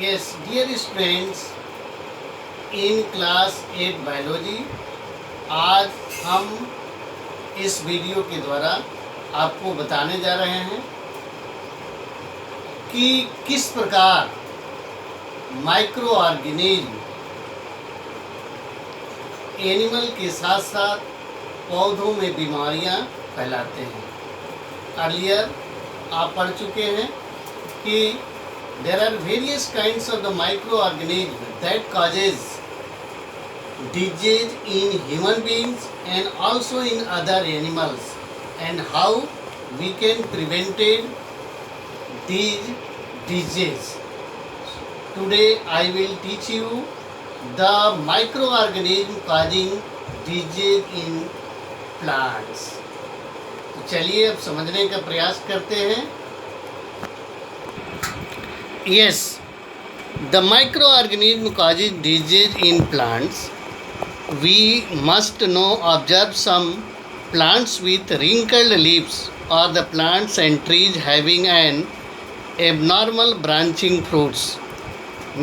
Yes, dear students, in class 8 biology आज हम इस वीडियो के द्वारा आपको बताने जा रहे हैं कि किस प्रकार माइक्रो ऑर्गेनिज्म एनिमल के साथ साथ पौधों में बीमारियां फैलाते हैं। अर्लियर आप पढ़ चुके हैं कि there are various kinds of the microorganisms that causes disease in human beings and also in other animals, and how we can prevent these diseases. Today I will teach you the microorganism causing disease in plants. तो चलिए अब समझने का प्रयास करते हैं। Yes, the microorganism causes disease in plants. We must know observe some plants with wrinkled leaves or the plants and trees having an abnormal branching fruits.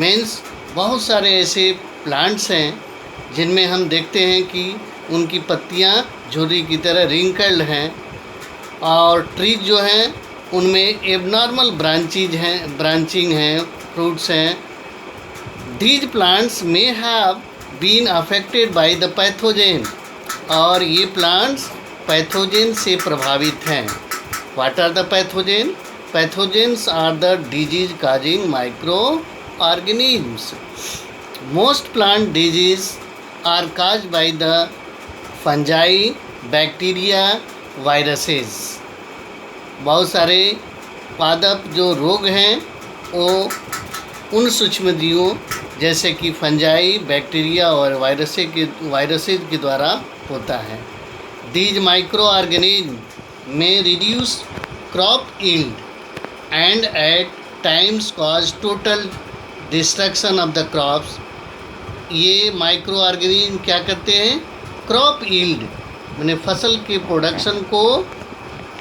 Means बहुत सारे ऐसे प्लांट्स हैं जिनमें हम देखते हैं कि उनकी पत्तियां झुर्री की तरह रिंकल्ड हैं और ट्रीज जो हैं उनमें एबनॉर्मल ब्रांचिंग हैं, फ्रूट्स हैं। These plants may have been affected by the pathogen, और ये प्लांट्स पैथोजेन से प्रभावित हैं। What are the pathogen? Pathogens are the disease causing microorganisms. Most plant disease are caused by the fungi, bacteria, viruses. बहुत सारे पादप जो रोग हैं वो उन सूक्ष्मजीवों जैसे कि फंजाई, बैक्टीरिया और वायरसेस के द्वारा होता है। These microorganism may reduce crop yield and at times cause total destruction of the crops. ये माइक्रो ऑर्गेनिज्म क्या करते हैं? क्रॉप यील्ड माने फसल के प्रोडक्शन को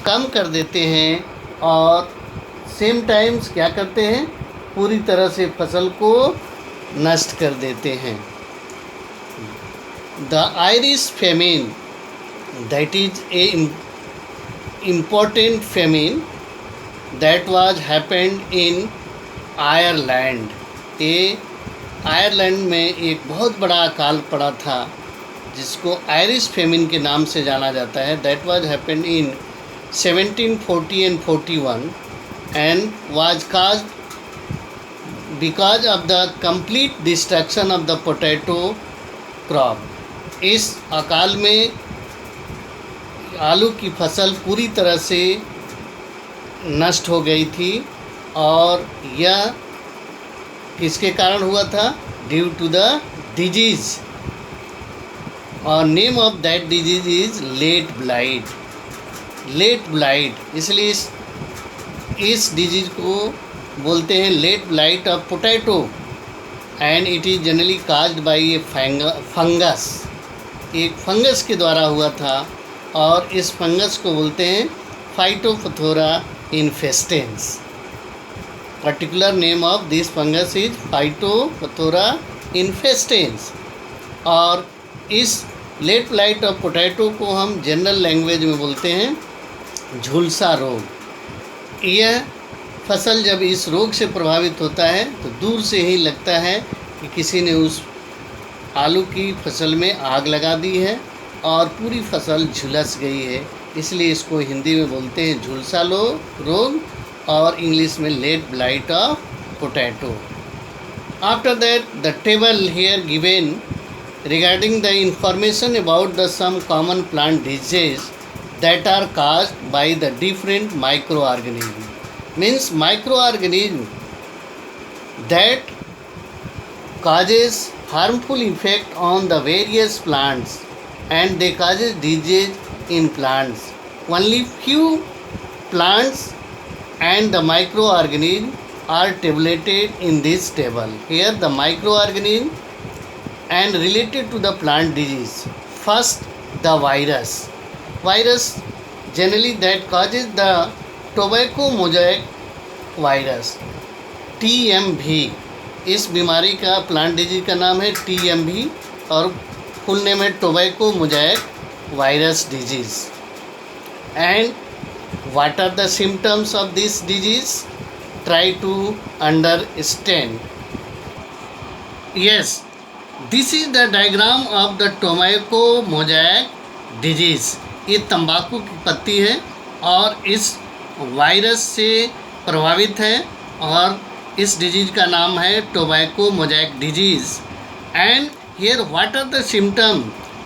कम कर देते हैं और सेम टाइम्स क्या करते हैं? पूरी तरह से फसल को नष्ट कर देते हैं। The Irish famine, that is a important famine that was happened in Ireland. ये आयरलैंड में एक बहुत बड़ा अकाल पड़ा था जिसको आयरिश फेमिन के नाम से जाना जाता है। That was happened in 1740 and 41 and was caused because of the complete destruction of the potato crop. इस अकाल में आलू की फसल पूरी तरह से नष्ट हो गई थी और यह किसके कारण हुआ था? ड्यू टू द डिजीज, और name of that disease is late blight. Late blight, इसलिए इस डिजीज को बोलते हैं late blight of potato, and it is generally caused by a fungus. एक फंगस के द्वारा हुआ था और इस फंगस को बोलते हैं Phytophthora infestans. Particular name of this fungus is Phytophthora infestans. और इस लेट ब्लाइट ऑफ पोटैटो को हम जनरल लैंग्वेज में बोलते हैं झुलसा रोग। यह फसल जब इस रोग से प्रभावित होता है तो दूर से ही लगता है कि किसी ने उस आलू की फसल में आग लगा दी है और पूरी फसल झुलस गई है, इसलिए इसको हिंदी में बोलते हैं झुलसा रोग और इंग्लिश में late blight of potato. After that the table here given regarding the information about the some common plant diseases that are caused by the different microorganisms. Means microorganism that causes harmful effect on the various plants and they causes disease in plants. Only few plants and the microorganism are tabulated in this table. Here the microorganism and related to the plant disease. First, the virus. Virus generally that causes the tobacco mosaic virus, TMV. इस बीमारी का plant disease का नाम है TMV और full name है tobacco mosaic virus disease. And what are the symptoms of this disease? Try to understand. Yes, this is the diagram of the tobacco mosaic disease. ये तंबाकू की पत्ती है और इस वायरस से प्रभावित है और इस डिजीज़ का नाम है tobacco mosaic disease. And here what are the symptom?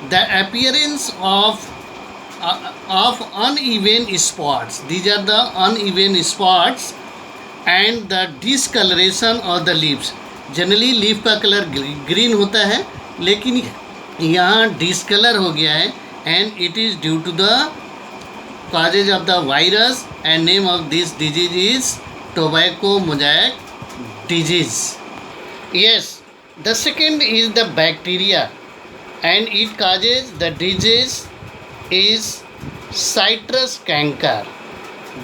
The appearance of uneven spots. These are the uneven spots and the discoloration of the leaves. Generally leaf का कलर ग्रीन होता है, लेकिन यहाँ डिसकलर हो गया है and it is due to the causes of the virus and name of this disease is tobacco mosaic disease. Yes, the second is the bacteria and it causes the disease is citrus canker.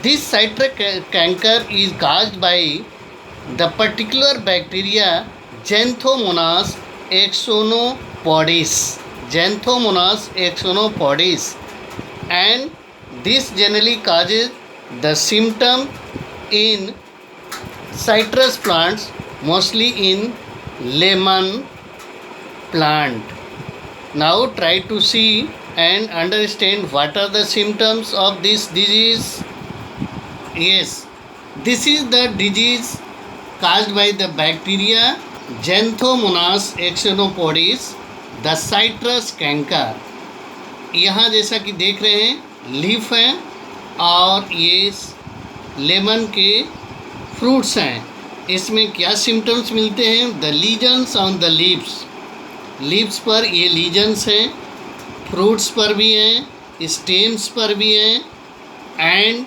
This citrus canker is caused by the particular bacteria Xanthomonas axonopodis. Xanthomonas axonopodis, and this generally causes the symptom in citrus plants, mostly in lemon plant. Now try to see and understand what are the symptoms of this disease. Yes, this is the disease caused by the bacteria Xanthomonas axonopodis, the citrus canker. यहाँ जैसा कि देख रहे हैं leaf हैं और ये lemon के फ्रूट्स हैं। इसमें क्या सिम्टम्स मिलते हैं? The lesions on the leaves पर ये लीजन्स हैं, फ्रूट्स पर भी हैं, स्टेम्स पर भी हैं, and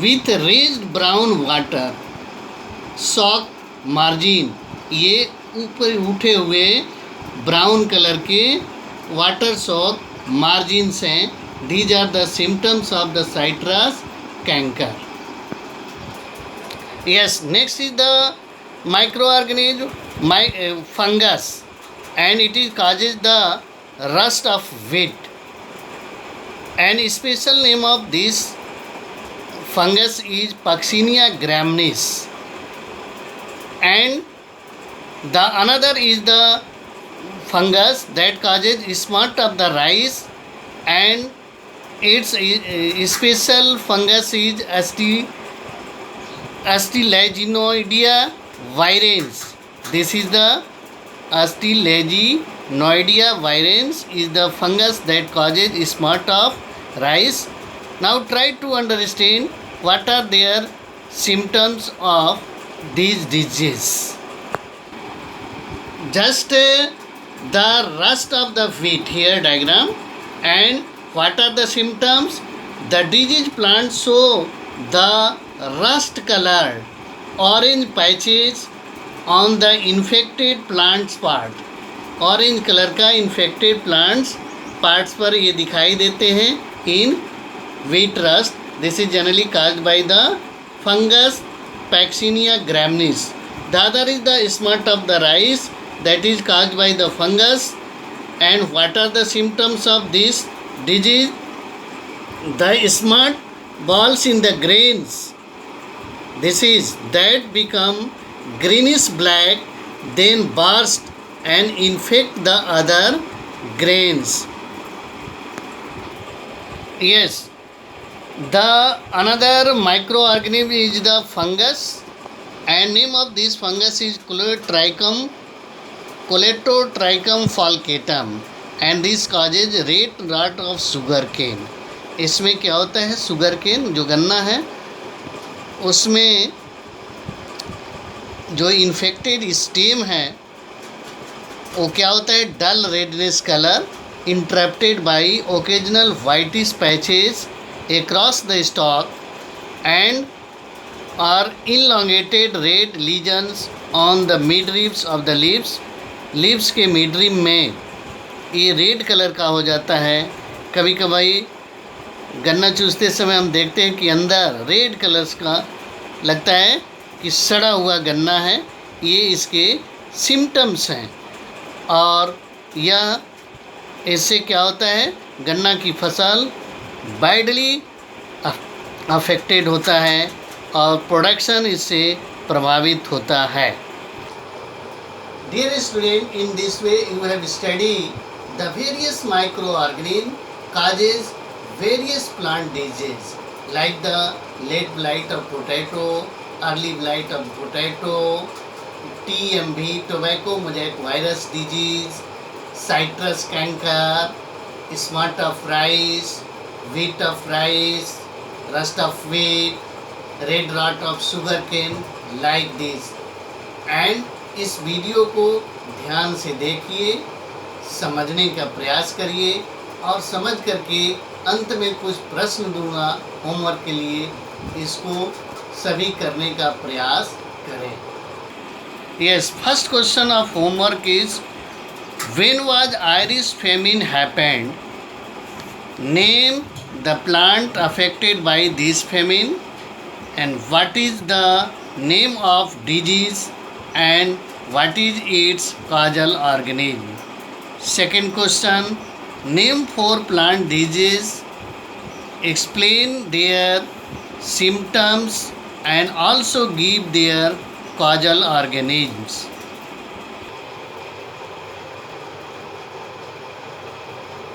with raised brown water soak margin, ये ऊपर उठे हुए ब्राउन कलर के वाटर सॉक मार्जिन्स हैं। These are the symptoms of the citrus canker. Yes, next is the microorganism fungus, and it is causes the rust of wheat. And special name of this fungus is Puccinia graminis. And the another is the fungus that causes smut of the rice, and its special fungus is Astilaginoidea virens. This is the Astilaginoidea virens is the fungus that causes smut of rice. Now try to understand what are their symptoms of these diseases. Just the rust of the wheat, here diagram. And what are the symptoms? The disease plants show the rust colored orange patches on the infected plants part. Orange colour का infected plants parts पर ये दिखाई देते हैं इन wheat rust. This is generally caused by the fungus Puccinia graminis. The other is the smut of the rice that is caused by the fungus. And what are the symptoms of this disease? The smut balls in the grains. This is that become greenish black, then burst and infect the other grains. Yes, the another microorganism is the fungus, and name of this fungus is Colletotrichum falcatum, and this causes red rot of sugarcane. इसमें क्या होता है? Sugar cane जो गन्ना है उसमें जो infected stem है वो क्या होता है? Dull redness colour interrupted by occasional whitish patches across the stalk and are elongated red lesions on the midribs of the leaves. Leaves के मिडरिब में ये रेड कलर का हो जाता है। कभी कभी गन्ना चूसते समय हम देखते हैं कि अंदर रेड कलर्स का लगता है कि सड़ा हुआ गन्ना है। ये इसके सिम्टम्स हैं। और यह इससे क्या होता है, गन्ना की फसल बैडली अफेक्टेड होता है और प्रोडक्शन इससे प्रभावित होता है। Dear student, in this way you have studied the various microorganisms causes various plant diseases like the late blight of potato, early blight of potato, TMV tobacco mosaic virus disease, citrus canker, smut of rice, wheat of rice, rust of wheat, red rot of sugarcane like this। And इस video को ध्यान से देखिए, समझने का प्रयास करिए और समझ करके अंत में कुछ प्रश्न दूंगा होमवर्क के लिए, इसको सभी करने का प्रयास करें। Yes, first question of homework is when was Irish famine happened, name the plant affected by this famine and what is the name of disease and what is its causal organism। Second question, name 4 plant diseases, explain their symptoms and also give their causal organisms।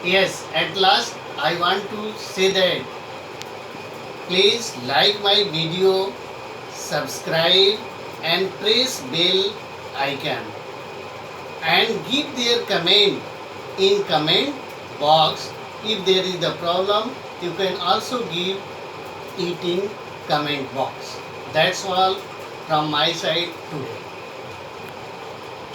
Yes, at last I want to say that please like my video, subscribe and press bell icon and give their comment in comment box। If there is a problem, you can also give it in comment box। That's all from my side today।